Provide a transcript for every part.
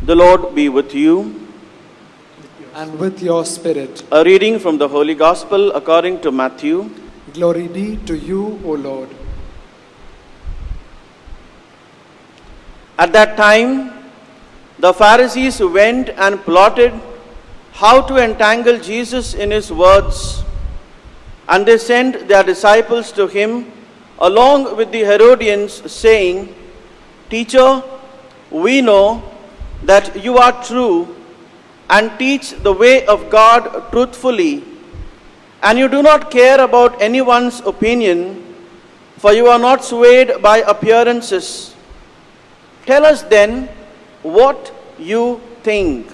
The Lord be with you. And with your spirit. A reading from the Holy Gospel according to Matthew. Glory be to you, O Lord. At that time, the Pharisees went and plotted how to entangle Jesus in his words. And they sent their disciples to him along with the Herodians, saying, "Teacher, we know that you are true and teach the way of God truthfully, and you do not care about anyone's opinion, for you are not swayed by appearances. Tell us then what you think.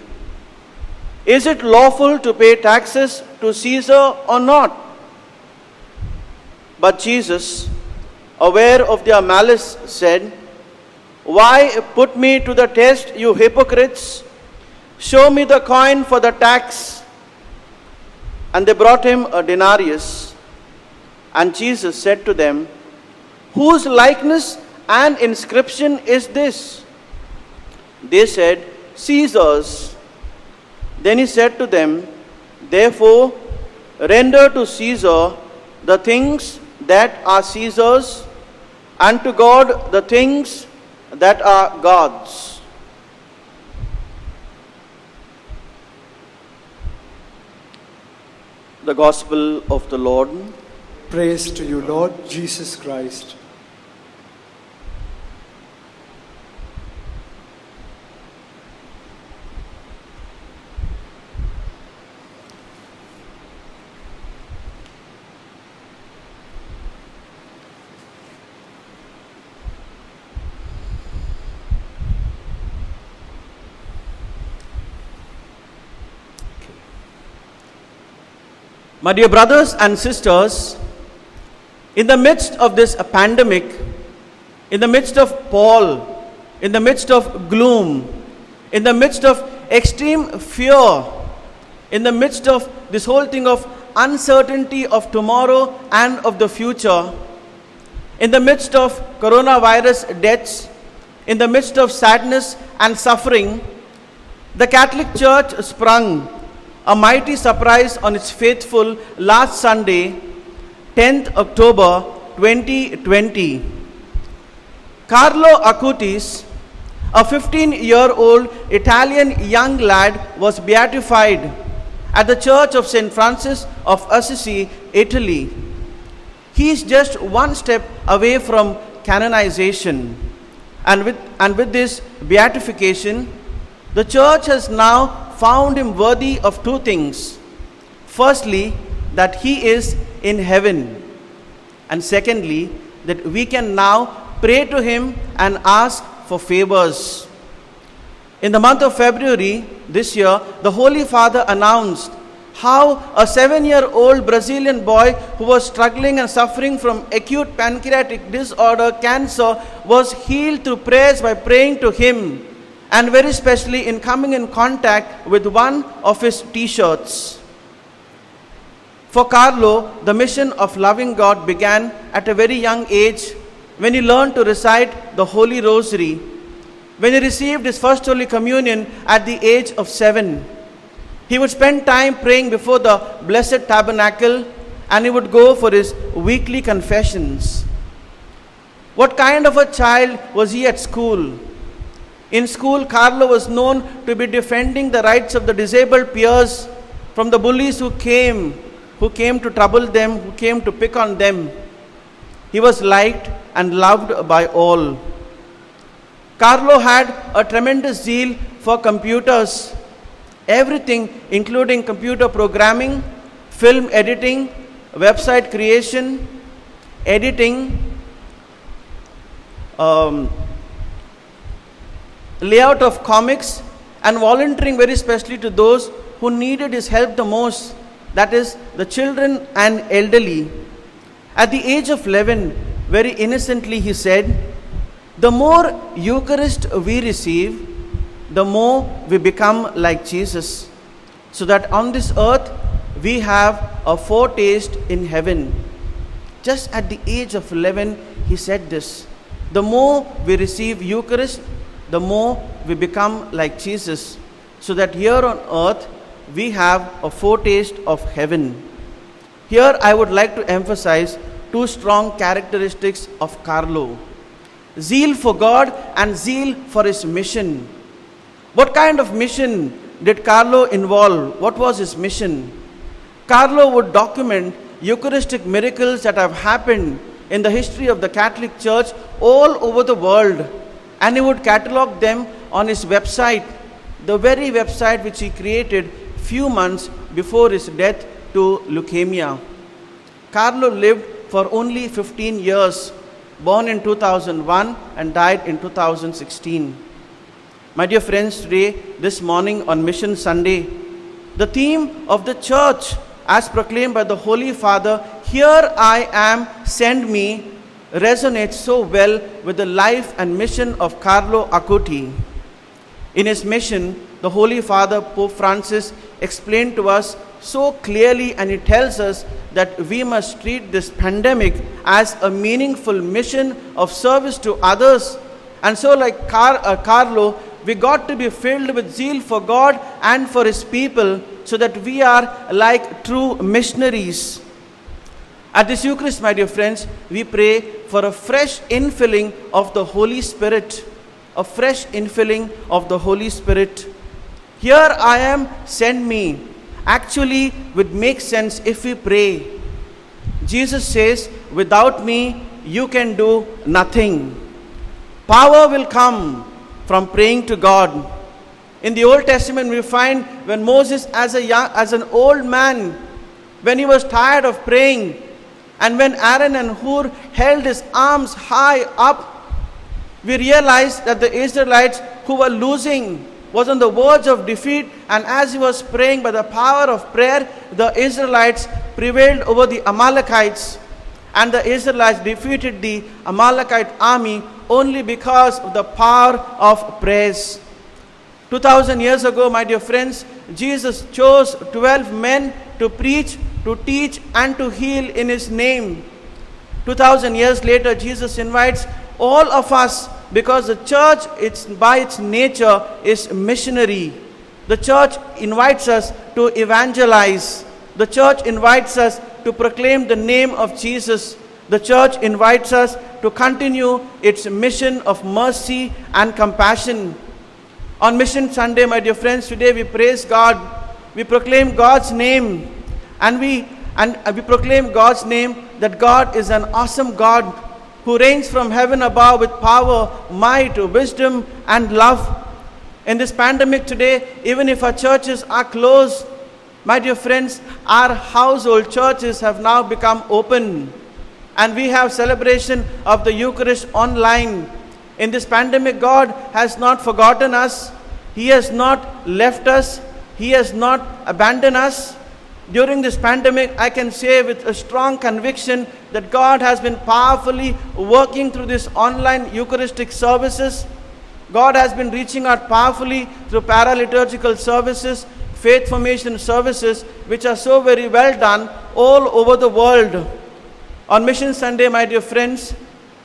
Is it lawful to pay taxes to Caesar or not?" But Jesus, aware of their malice, said, "Why put me to the test, you hypocrites? Show me the coin for the tax." And they brought him a denarius. And Jesus said to them, "Whose likeness and inscription is this?" They said, "Caesar's." Then he said to them, "Therefore, render to Caesar the things that are Caesar's, and to God the things that are God's." The Gospel of the Lord. Praise to you, Lord Jesus Christ. My dear brothers and sisters, in the midst of this pandemic, in the midst of Paul, in the midst of gloom, in the midst of extreme fear, in the midst of this whole thing of uncertainty of tomorrow and of the future, in the midst of coronavirus deaths, in the midst of sadness and suffering, the Catholic Church sprung a mighty surprise on its faithful last Sunday, 10th October 2020. Carlo Acutis, a 15-year-old Italian young lad, was beatified at the Church of St. Francis of Assisi, Italy. He is just one step away from canonization. And with this beatification, the Church has now found him worthy of two things. Firstly, that he is in heaven. And secondly, that we can now pray to him and ask for favors. In the month of February this year, the Holy Father announced how a 7-year-old Brazilian boy who was struggling and suffering from acute pancreatic disorder, cancer, was healed through prayers by praying to him, and very especially in coming in contact with one of his t-shirts. For Carlo, the mission of loving God began at a very young age when he learned to recite the Holy Rosary, when he received his first Holy Communion at the age of 7. He would spend time praying before the Blessed Tabernacle, and he would go for his weekly confessions. What kind of a child was he at school? In school, Carlo was known to be defending the rights of the disabled peers from the bullies who came to trouble them, who came to pick on them. He was liked and loved by all. Carlo had a tremendous zeal for computers, everything including computer programming, film editing, website creation, editing, layout of comics, and volunteering very especially to those who needed his help the most, that is, the children and elderly. At the age of 11, very innocently he said, "The more Eucharist we receive, the more we become like Jesus, so that on this earth we have a foretaste in heaven." Just at the age of 11, he said this. The more we receive Eucharist, the more we become like Jesus, so that here on earth we have a foretaste of heaven. Here I would like to emphasize two strong characteristics of Carlo: zeal for God and zeal for his mission. What kind of mission did Carlo involve? What was his mission? Carlo would document Eucharistic miracles that have happened in the history of the Catholic Church all over the world, and he would catalog them on his website, the very website which he created few months before his death to leukemia. Carlo lived for only 15 years, born in 2001 and died in 2016. My dear friends, today, this morning on Mission Sunday, the theme of the church as proclaimed by the Holy Father, "Here I am, send me," resonates so well with the life and mission of Carlo Acuti. In his mission, the Holy Father, Pope Francis, explained to us so clearly, and he tells us that we must treat this pandemic as a meaningful mission of service to others. And so, like Carlo, we got to be filled with zeal for God and for his people, so that we are like true missionaries. At this Eucharist, my dear friends, we pray for a fresh infilling of the Holy Spirit. A fresh infilling of the Holy Spirit. "Here I am, send me," actually would make sense if we pray. Jesus says, "Without me, you can do nothing." Power will come from praying to God. In the Old Testament, we find when Moses, as an old man, when he was tired of praying, and when Aaron and Hur held his arms high up, we realize that the Israelites who were losing was on the verge of defeat, and as he was praying by the power of prayer, the Israelites prevailed over the Amalekites, and the Israelites defeated the Amalekite army only because of the power of prayers. 2000 years ago, my dear friends, Jesus chose 12 men to preach, to teach, and to heal in his name. 2000 years later, Jesus invites all of us, because the church, by its nature, is missionary. The church invites us to evangelize. The church invites us to proclaim the name of Jesus. The church invites us to continue its mission of mercy and compassion. On Mission Sunday, my dear friends, today we praise God. We proclaim God's name, and we proclaim God's name, that God is an awesome God who reigns from heaven above with power, might, wisdom, and love. In this pandemic today, even if our churches are closed, my dear friends, our household churches have now become open, and we have celebration of the Eucharist online. In this pandemic, God has not forgotten us. He has not left us. He has not abandoned us. During this pandemic, I can say with a strong conviction that God has been powerfully working through these online Eucharistic services. God has been reaching out powerfully through paraliturgical services, faith formation services, which are so very well done all over the world. On Mission Sunday, my dear friends,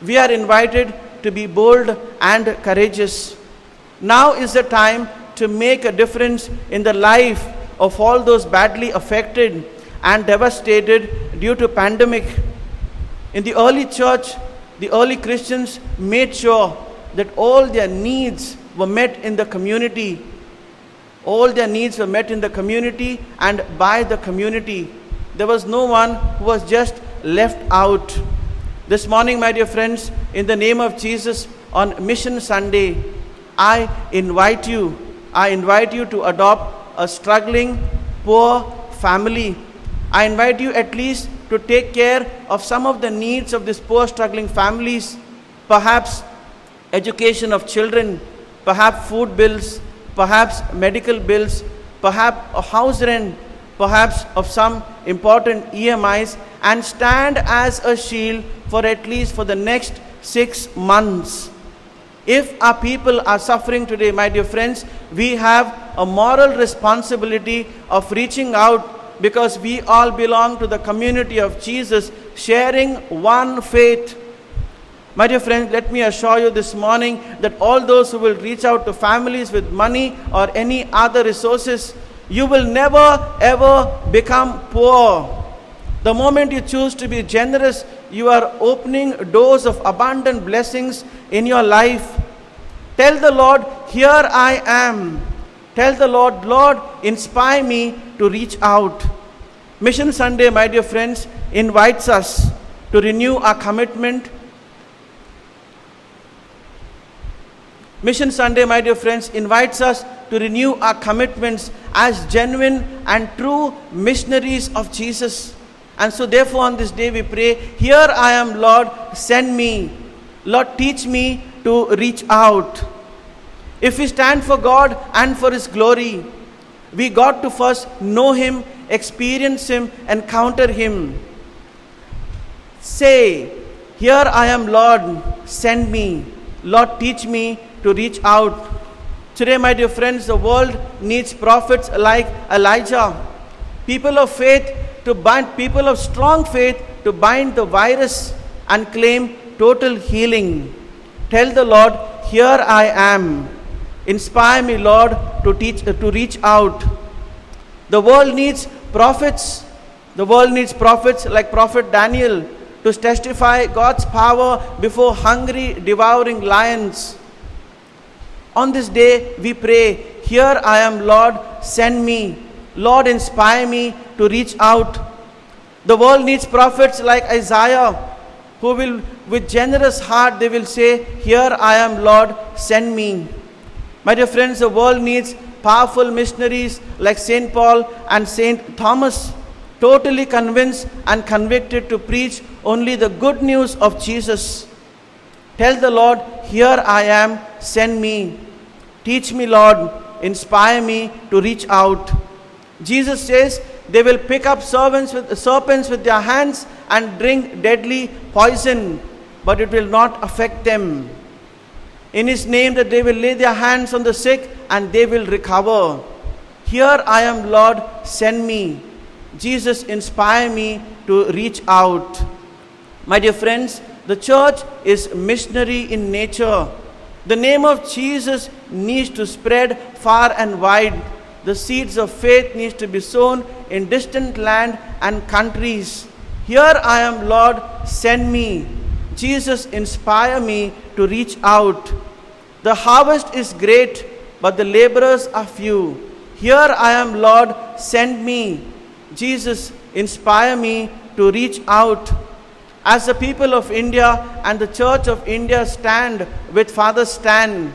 we are invited to be bold and courageous. Now is the time to make a difference in the life of all those badly affected and devastated due to pandemic. In the early church, the early Christians made sure that all their needs were met in the community. All their needs were met in the community and by the community. There was no one who was just left out. This morning, my dear friends, in the name of Jesus, on Mission Sunday, I invite you to adopt a struggling, poor family. I invite you at least to take care of some of the needs of these poor, struggling families. Perhaps education of children, perhaps food bills, perhaps medical bills, perhaps a house rent, perhaps of some important EMIs, and stand as a shield for at least for the next 6 months. If our people are suffering today, my dear friends, we have a moral responsibility of reaching out, because we all belong to the community of Jesus, sharing one faith. My dear friends, let me assure you this morning that all those who will reach out to families with money or any other resources, you will never ever become poor. The moment you choose to be generous, you are opening doors of abundant blessings in your life. Tell the Lord, here I am. Tell the Lord, Lord, inspire me to reach out. Mission Sunday, my dear friends, invites us to renew our commitment. Mission Sunday, my dear friends, invites us to renew our commitments as genuine and true missionaries of Jesus. And so therefore on this day we pray, here I am, Lord, send me. Lord, teach me to reach out. If we stand for God and for His glory, we got to first know Him, experience Him, encounter Him. Say, here I am, Lord, send me. Lord, teach me to reach out. Today, my dear friends, the world needs prophets like Elijah. People of faith to bind, people of strong faith to bind the virus and claim total healing. Tell the Lord, here I am. Inspire me, Lord, to reach out. The world needs prophets. The world needs prophets like Prophet Daniel to testify God's power before hungry, devouring lions. On this day, we pray, here I am, Lord, send me. Lord, inspire me to reach out. The world needs prophets like Isaiah, who will, with generous heart, they will say, here I am, Lord, send me. My dear friends, the world needs powerful missionaries like St. Paul and St. Thomas, totally convinced and convicted to preach only the good news of Jesus. Tell the Lord, here I am, send me. Teach me, Lord, inspire me to reach out. Jesus says they will pick up serpents with their hands and drink deadly poison, but it will not affect them. In His name that they will lay their hands on the sick and they will recover. Here I am, Lord, send me. Jesus, inspire me to reach out. My dear friends, the church is missionary in nature. The name of Jesus needs to spread far and wide. The seeds of faith needs to be sown in distant land and countries. Here I am, Lord, send me. Jesus, inspire me to reach out. The harvest is great, but the laborers are few. Here I am, Lord, send me. Jesus, inspire me to reach out. As the people of India and the Church of India stand with Father Stan,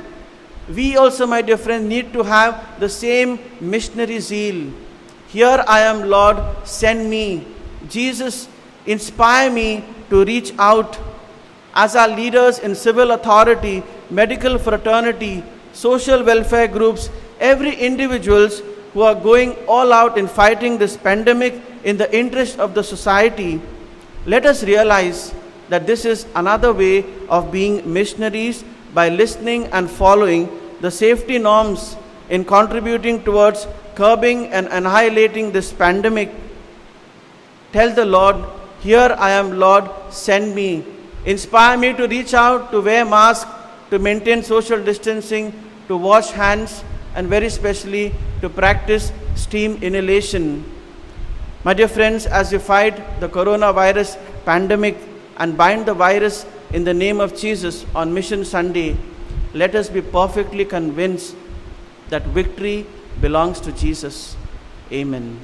we also, my dear friends, need to have the same missionary zeal. Here I am, Lord, send me. Jesus, inspire me to reach out. As our leaders in civil authority, medical fraternity, social welfare groups, every individuals who are going all out in fighting this pandemic in the interest of the society, let us realize that this is another way of being missionaries by listening and following the safety norms in contributing towards curbing and annihilating this pandemic. Tell the Lord, here I am, Lord, send me. Inspire me to reach out, to wear masks, to maintain social distancing, to wash hands, and very specially to practice steam inhalation. My dear friends, as we fight the coronavirus pandemic and bind the virus in the name of Jesus on Mission Sunday, let us be perfectly convinced that victory belongs to Jesus. Amen.